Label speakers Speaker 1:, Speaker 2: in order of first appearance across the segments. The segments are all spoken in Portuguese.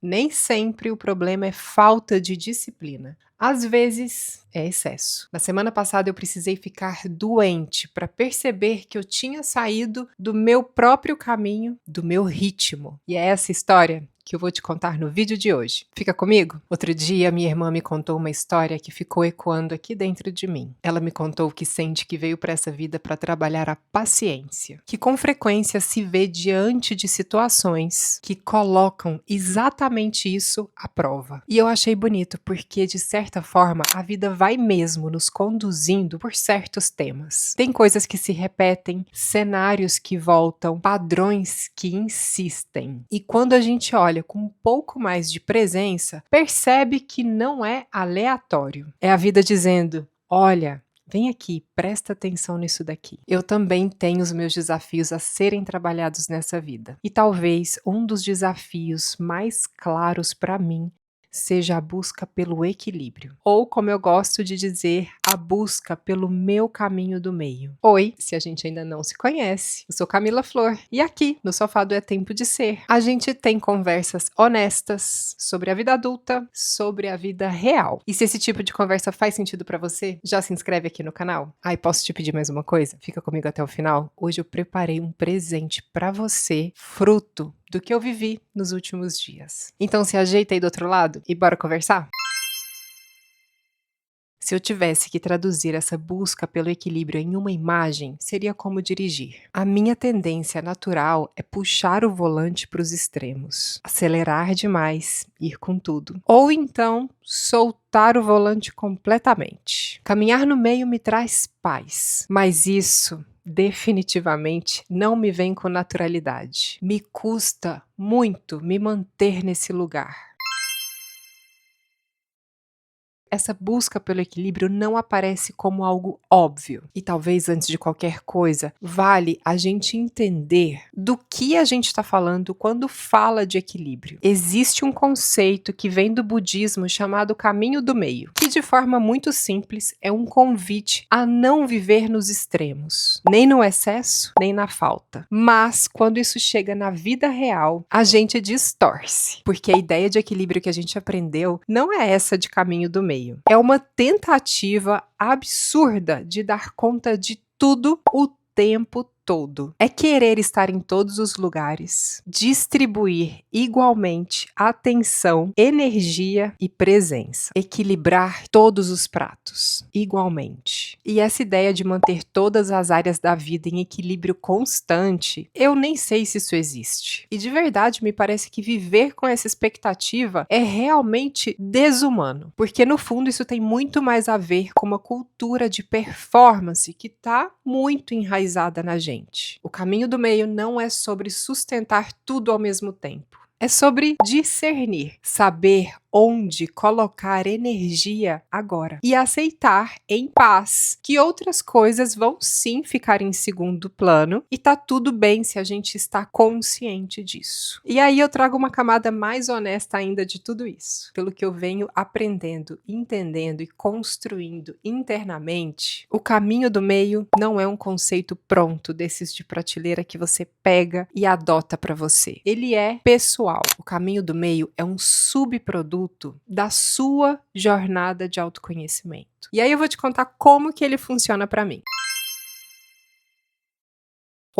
Speaker 1: Nem sempre o problema é falta de disciplina. Às vezes é excesso. Na semana passada eu precisei ficar doente para perceber que eu tinha saído do meu próprio caminho, do meu ritmo. E é essa história que eu vou te contar no vídeo de hoje. Fica comigo? Outro dia, minha irmã me contou uma história que ficou ecoando aqui dentro de mim. Ela me contou que sente que veio para essa vida para trabalhar a paciência, que com frequência se vê diante de situações que colocam exatamente isso à prova. E eu achei bonito porque, de certa forma, a vida vai mesmo nos conduzindo por certos temas. Tem coisas que se repetem, cenários que voltam, padrões que insistem. E quando a gente olha com um pouco mais de presença, percebe que não é aleatório. É a vida dizendo: olha, vem aqui, presta atenção nisso daqui. Eu também tenho os meus desafios a serem trabalhados nessa vida. E talvez um dos desafios mais claros para mim seja a busca pelo equilíbrio. Ou, como eu gosto de dizer, a busca pelo meu caminho do meio. Oi, se a gente ainda não se conhece, eu sou Camila Flor e aqui no Sofá do É Tempo de Ser, a gente tem conversas honestas sobre a vida adulta, sobre a vida real. E se esse tipo de conversa faz sentido pra você, já se inscreve aqui no canal? Ah, e posso te pedir mais uma coisa? Fica comigo até o final. Hoje eu preparei um presente pra você, fruto do que eu vivi nos últimos dias. Então se ajeita aí do outro lado e bora conversar? Se eu tivesse que traduzir essa busca pelo equilíbrio em uma imagem, seria como dirigir. A minha tendência natural é puxar o volante para os extremos, acelerar demais, ir com tudo. Ou então, soltar o volante completamente. Caminhar no meio me traz paz, mas isso definitivamente não me vem com naturalidade. Me custa muito me manter nesse lugar. Essa busca pelo equilíbrio não aparece como algo óbvio. E talvez antes de qualquer coisa, vale a gente entender do que a gente está falando quando fala de equilíbrio. Existe um conceito que vem do budismo chamado caminho do meio, que de forma muito simples é um convite a não viver nos extremos, nem no excesso, nem na falta. Mas quando isso chega na vida real, a gente distorce, porque a ideia de equilíbrio que a gente aprendeu não é essa de caminho do meio. É uma tentativa absurda de dar conta de tudo o tempo todo. É querer estar em todos os lugares, distribuir igualmente atenção, energia e presença. Equilibrar todos os pratos igualmente. E essa ideia de manter todas as áreas da vida em equilíbrio constante, eu nem sei se isso existe. E de verdade me parece que viver com essa expectativa é realmente desumano, porque no fundo isso tem muito mais a ver com uma cultura de performance que está muito enraizada na gente. O caminho do meio não é sobre sustentar tudo ao mesmo tempo. É sobre discernir, saber onde colocar energia agora e aceitar em paz que outras coisas vão sim ficar em segundo plano e tá tudo bem se a gente está consciente disso. E aí eu trago uma camada mais honesta ainda de tudo isso. Pelo que eu venho aprendendo, entendendo e construindo internamente, o caminho do meio não é um conceito pronto desses de prateleira que você pega e adota para você. Ele é pessoal. O caminho do meio é um subproduto da sua jornada de autoconhecimento. E aí eu vou te contar como que ele funciona para mim.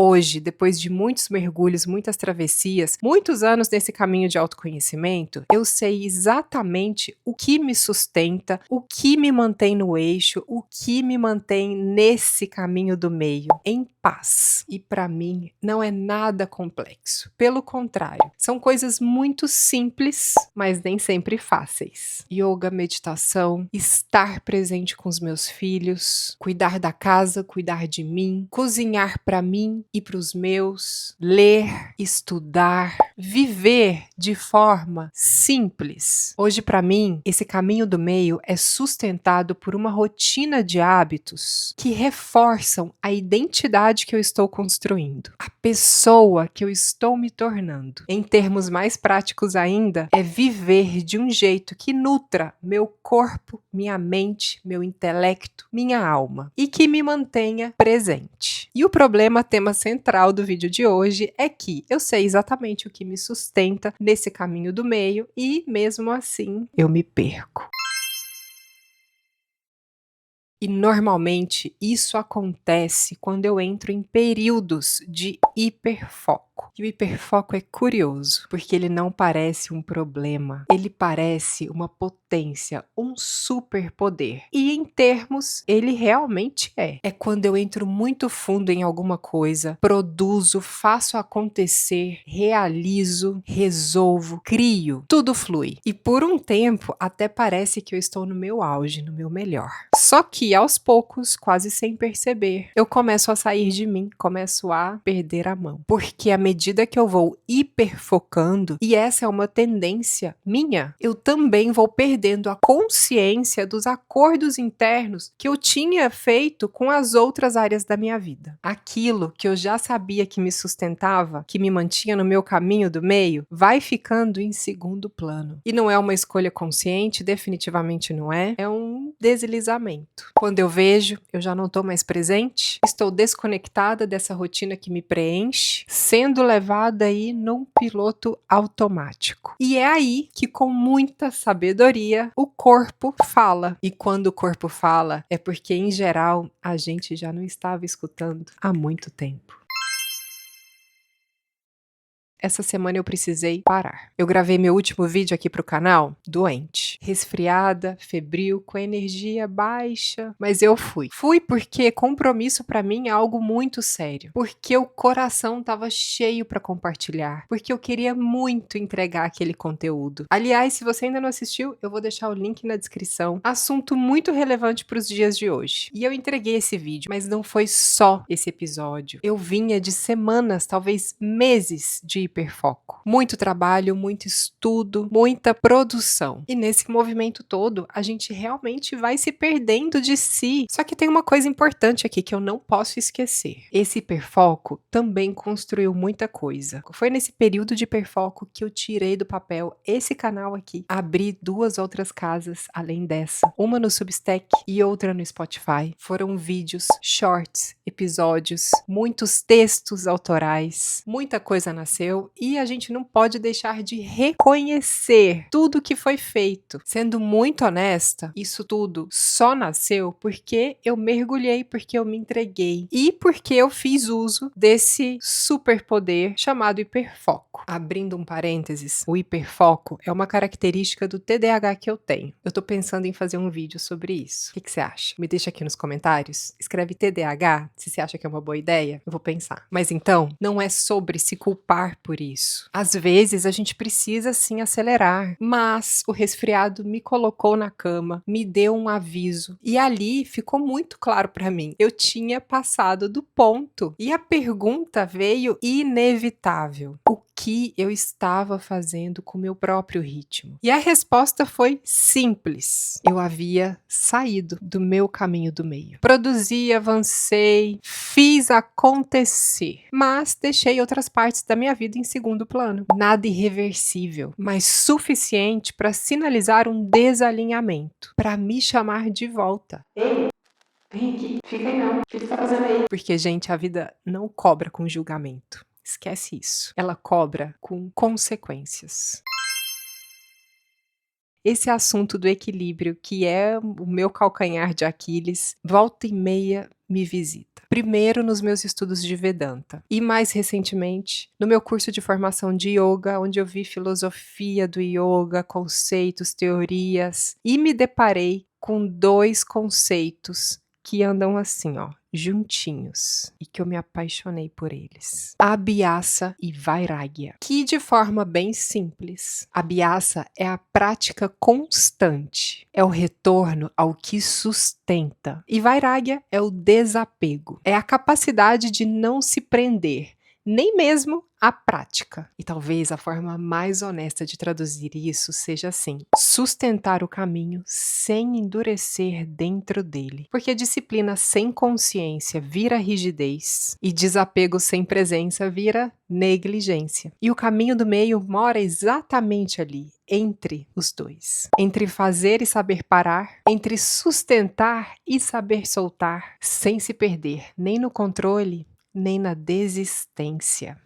Speaker 1: Hoje, depois de muitos mergulhos, muitas travessias, muitos anos nesse caminho de autoconhecimento, eu sei exatamente o que me sustenta, o que me mantém no eixo, o que me mantém nesse caminho do meio, em paz. E para mim, não é nada complexo. Pelo contrário, são coisas muito simples, mas nem sempre fáceis. Yoga, meditação, estar presente com os meus filhos, cuidar da casa, cuidar de mim, cozinhar para mim e para os meus, ler, estudar, viver de forma simples. Hoje, para mim, esse caminho do meio é sustentado por uma rotina de hábitos que reforçam a identidade que eu estou construindo, a pessoa que eu estou me tornando. Em termos mais práticos ainda, é viver de um jeito que nutra meu corpo, minha mente, meu intelecto, minha alma e que me mantenha presente. E o problema, temas central do vídeo de hoje é que eu sei exatamente o que me sustenta nesse caminho do meio e, mesmo assim, eu me perco. E normalmente isso acontece quando eu entro em períodos de hiperfoco. E o hiperfoco é curioso, porque ele não parece um problema, ele parece uma potência, um superpoder. E em termos, ele realmente é. É quando eu entro muito fundo em alguma coisa, produzo, faço acontecer, realizo, resolvo, crio, tudo flui. E por um tempo até parece que eu estou no meu auge, no meu melhor. Só que aos poucos, quase sem perceber, eu começo a sair de mim, começo a perder a mão. Porque à medida que eu vou hiperfocando, e essa é uma tendência minha, eu também vou perdendo a consciência dos acordos internos que eu tinha feito com as outras áreas da minha vida. Aquilo que eu já sabia que me sustentava, que me mantinha no meu caminho do meio, vai ficando em segundo plano. E não é uma escolha consciente, definitivamente não é. É um deslizamento. Quando eu vejo, eu já não estou mais presente, estou desconectada dessa rotina que me preenche, sendo levada aí num piloto automático. E é aí que, com muita sabedoria, o corpo fala. E quando o corpo fala, é porque, em geral, a gente já não estava escutando há muito tempo. Essa semana eu precisei parar. Eu gravei meu último vídeo aqui pro canal doente, resfriada, febril, com energia baixa, mas eu fui. Fui porque compromisso pra mim é algo muito sério, porque o coração tava cheio pra compartilhar, porque eu queria muito entregar aquele conteúdo. Aliás, se você ainda não assistiu, eu vou deixar o link na descrição. Assunto muito relevante pros dias de hoje. E eu entreguei esse vídeo, mas não foi só esse episódio. Eu vinha de semanas, talvez meses de hiperfoco. Muito trabalho, muito estudo, muita produção. E nesse movimento todo, a gente realmente vai se perdendo de si. Só que tem uma coisa importante aqui que eu não posso esquecer. Esse hiperfoco também construiu muita coisa. Foi nesse período de hiperfoco que eu tirei do papel esse canal aqui. Abri 2 outras casas além dessa. Uma no Substack e outra no Spotify. Foram vídeos, shorts, episódios, muitos textos autorais. Muita coisa nasceu e a gente não pode deixar de reconhecer tudo que foi feito. Sendo muito honesta, isso tudo só nasceu porque eu mergulhei, porque eu me entreguei e porque eu fiz uso desse superpoder chamado hiperfoco. Abrindo um parênteses, o hiperfoco é uma característica do TDAH que eu tenho. Eu tô pensando em fazer um vídeo sobre isso. O que você acha? Me deixa aqui nos comentários. Escreve TDAH se você acha que é uma boa ideia. Eu vou pensar. Mas então, não é sobre se culpar por isso. Às vezes a gente precisa sim acelerar, mas o resfriado me colocou na cama, me deu um aviso e ali ficou muito claro para mim. Eu tinha passado do ponto e a pergunta veio inevitável. O que eu estava fazendo com o meu próprio ritmo? E a resposta foi simples. Eu havia saído do meu caminho do meio. Produzi, avancei, fiz acontecer, mas deixei outras partes da minha vida em segundo plano. Nada irreversível, mas suficiente para sinalizar um desalinhamento, para me chamar de volta. Ei, vem aqui, fica aí não. O que você tá fazendo aí? Porque, gente, a vida não cobra com julgamento. Esquece isso. Ela cobra com consequências. Esse assunto do equilíbrio, que é o meu calcanhar de Aquiles, volta e meia me visita. Primeiro nos meus estudos de Vedanta e mais recentemente no meu curso de formação de yoga, onde eu vi filosofia do yoga, conceitos, teorias e me deparei com 2 conceitos que andam assim, ó, juntinhos, e que eu me apaixonei por eles. Abhyasa e Vairagya, que de forma bem simples, Abhyasa é a prática constante, é o retorno ao que sustenta, e Vairagya é o desapego, é a capacidade de não se prender, nem mesmo a prática. E talvez a forma mais honesta de traduzir isso seja assim: sustentar o caminho sem endurecer dentro dele. Porque disciplina sem consciência vira rigidez e desapego sem presença vira negligência. E o caminho do meio mora exatamente ali, entre os dois. Entre fazer e saber parar, entre sustentar e saber soltar, sem se perder nem no controle nem na desistência.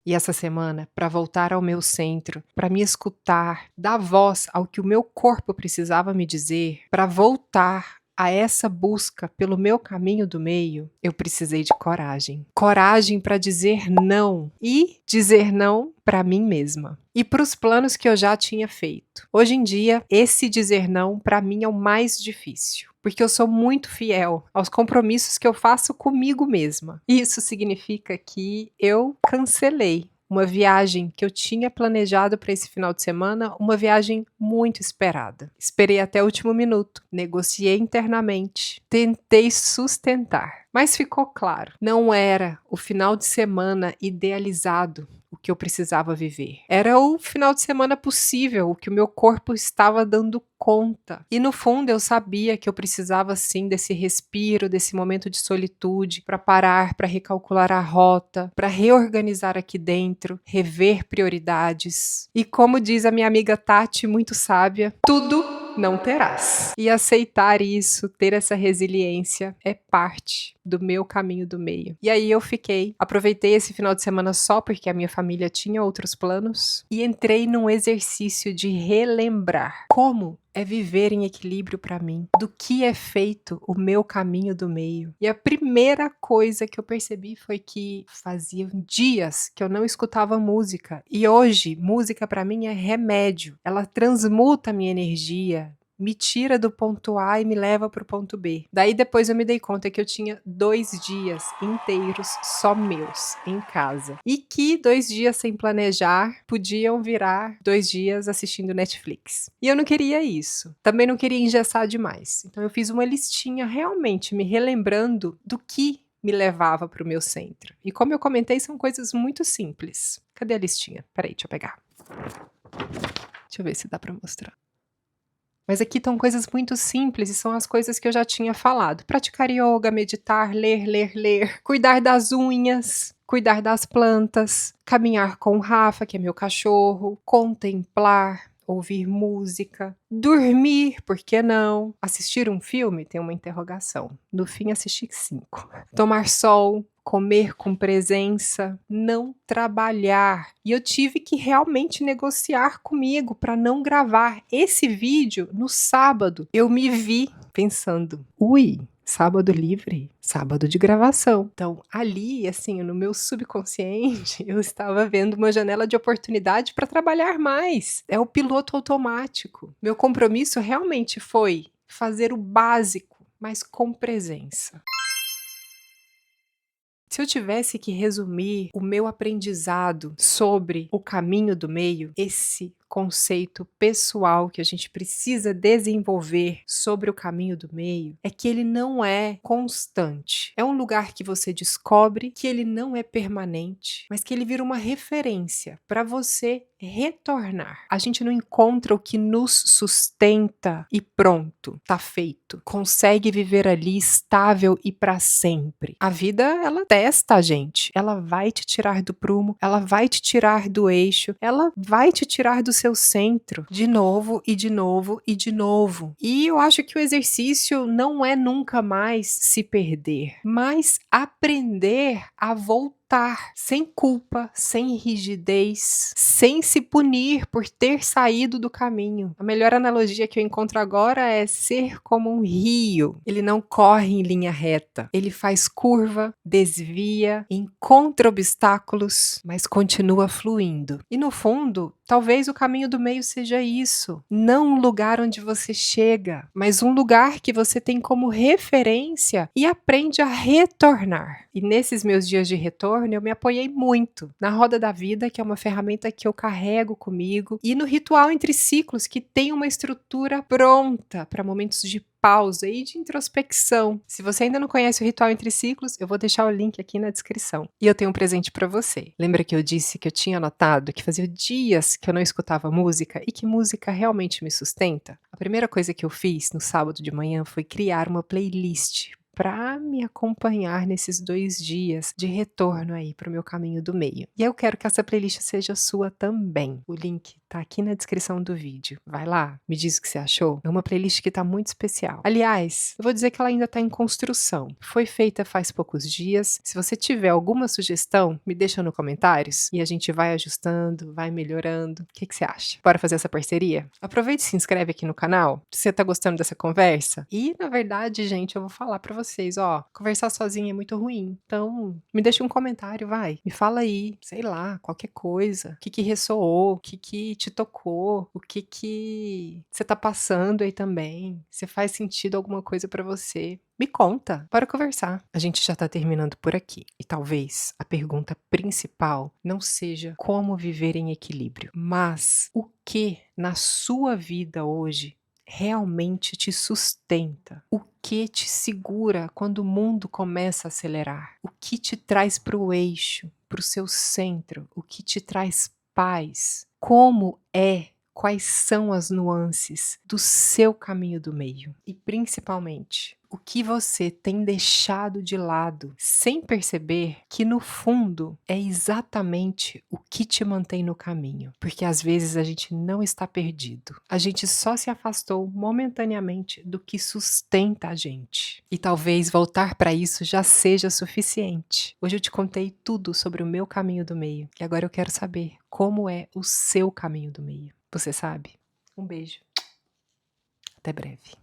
Speaker 1: E essa semana, para voltar ao meu centro, para me escutar, dar voz ao que o meu corpo precisava me dizer, para voltar a essa busca pelo meu caminho do meio, eu precisei de coragem. Coragem para dizer não e dizer não para mim mesma e para os planos que eu já tinha feito. Hoje em dia, esse dizer não para mim é o mais difícil, porque eu sou muito fiel aos compromissos que eu faço comigo mesma. Isso significa que eu cancelei uma viagem que eu tinha planejado para esse final de semana, uma viagem muito esperada. Esperei até o último minuto, negociei internamente, tentei sustentar, mas ficou claro, não era o final de semana idealizado o que eu precisava viver. Era o final de semana possível, o que o meu corpo estava dando conta. E no fundo eu sabia que eu precisava sim desse respiro, desse momento de solitude, para parar, para recalcular a rota, para reorganizar aqui dentro, rever prioridades. E como diz a minha amiga Tati, muito sábia, tudo não terás. E aceitar isso, ter essa resiliência, é parte do meu caminho do meio. E aí eu aproveitei esse final de semana só porque a minha família tinha outros planos e entrei num exercício de relembrar como é viver em equilíbrio para mim, do que é feito o meu caminho do meio. E a primeira coisa que eu percebi foi que fazia dias que eu não escutava música. E hoje, música para mim é remédio. Ela transmuta a minha energia, me tira do ponto A e me leva para o ponto B. Daí depois eu me dei conta que eu tinha 2 dias inteiros só meus, em casa. E que 2 dias sem planejar podiam virar 2 dias assistindo Netflix. E eu não queria isso. Também não queria engessar demais. Então eu fiz uma listinha realmente me relembrando do que me levava para o meu centro. E como eu comentei, são coisas muito simples. Cadê a listinha? Peraí, deixa eu pegar. Deixa eu ver se dá para mostrar. Mas aqui estão coisas muito simples e são as coisas que eu já tinha falado. Praticar yoga, meditar, ler, cuidar das unhas, cuidar das plantas, caminhar com o Rafa, que é meu cachorro, contemplar, ouvir música, dormir, por que não? Assistir um filme? Tem uma interrogação. No fim, assisti 5. Tomar sol, comer com presença, não trabalhar. E eu tive que realmente negociar comigo para não gravar esse vídeo no sábado. Eu me vi pensando, ui, sábado livre, sábado de gravação. Então, ali, assim, no meu subconsciente, eu estava vendo uma janela de oportunidade para trabalhar mais. É o piloto automático. Meu compromisso realmente foi fazer o básico, mas com presença. Se eu tivesse que resumir o meu aprendizado sobre o caminho do meio, esse conceito pessoal que a gente precisa desenvolver sobre o caminho do meio é que ele não é constante. É um lugar que você descobre que ele não é permanente, mas que ele vira uma referência para você retornar. A gente não encontra o que nos sustenta e pronto, tá feito. Consegue viver ali estável e para sempre. A vida, ela testa a gente. Ela vai te tirar do prumo, ela vai te tirar do eixo, ela vai te tirar do seu centro de novo e de novo e de novo. E eu acho que o exercício não é nunca mais se perder, mas aprender a voltar sem culpa, sem rigidez, sem se punir por ter saído do caminho. A melhor analogia que eu encontro agora é ser como um rio. Ele não corre em linha reta, ele faz curva, desvia, encontra obstáculos, mas continua fluindo. E no fundo, talvez o caminho do meio seja isso, não um lugar onde você chega, mas um lugar que você tem como referência e aprende a retornar. E nesses meus dias de retorno, eu me apoiei muito na Roda da Vida, que é uma ferramenta que eu carrego comigo, e no Ritual Entre Ciclos, que tem uma estrutura pronta para momentos de pausa e de introspecção. Se você ainda não conhece o Ritual Entre Ciclos, eu vou deixar o link aqui na descrição. E eu tenho um presente para você. Lembra que eu disse que eu tinha notado que fazia dias que eu não escutava música e que música realmente me sustenta? A primeira coisa que eu fiz no sábado de manhã foi criar uma playlist para me acompanhar nesses 2 dias de retorno aí para o meu caminho do meio. E eu quero que essa playlist seja sua também. O link tá aqui na descrição do vídeo. Vai lá, me diz o que você achou. É uma playlist que tá muito especial. Aliás, eu vou dizer que ela ainda tá em construção. Foi feita faz poucos dias. Se você tiver alguma sugestão, me deixa no comentários e a gente vai ajustando, vai melhorando. O que você acha? Bora fazer essa parceria? Aproveita e se inscreve aqui no canal, se você tá gostando dessa conversa. E, na verdade, gente, eu vou falar pra vocês, ó, conversar sozinha é muito ruim. Então, me deixa um comentário, vai. Me fala aí, sei lá, qualquer coisa. O que ressoou, o que te tocou, o que você tá passando aí também. Se faz sentido alguma coisa pra você. Me conta, bora conversar. A gente já tá terminando por aqui. E talvez a pergunta principal não seja como viver em equilíbrio, mas o que na sua vida hoje realmente te sustenta? O que te segura quando o mundo começa a acelerar? O que te traz para o eixo, para o seu centro? O que te traz paz? Como é? Quais são as nuances do seu caminho do meio? E principalmente, o que você tem deixado de lado sem perceber que no fundo é exatamente o que te mantém no caminho? Porque às vezes a gente não está perdido. A gente só se afastou momentaneamente do que sustenta a gente. E talvez voltar para isso já seja suficiente. Hoje eu te contei tudo sobre o meu caminho do meio. E agora eu quero saber como é o seu caminho do meio. Você sabe? Um beijo. Até breve.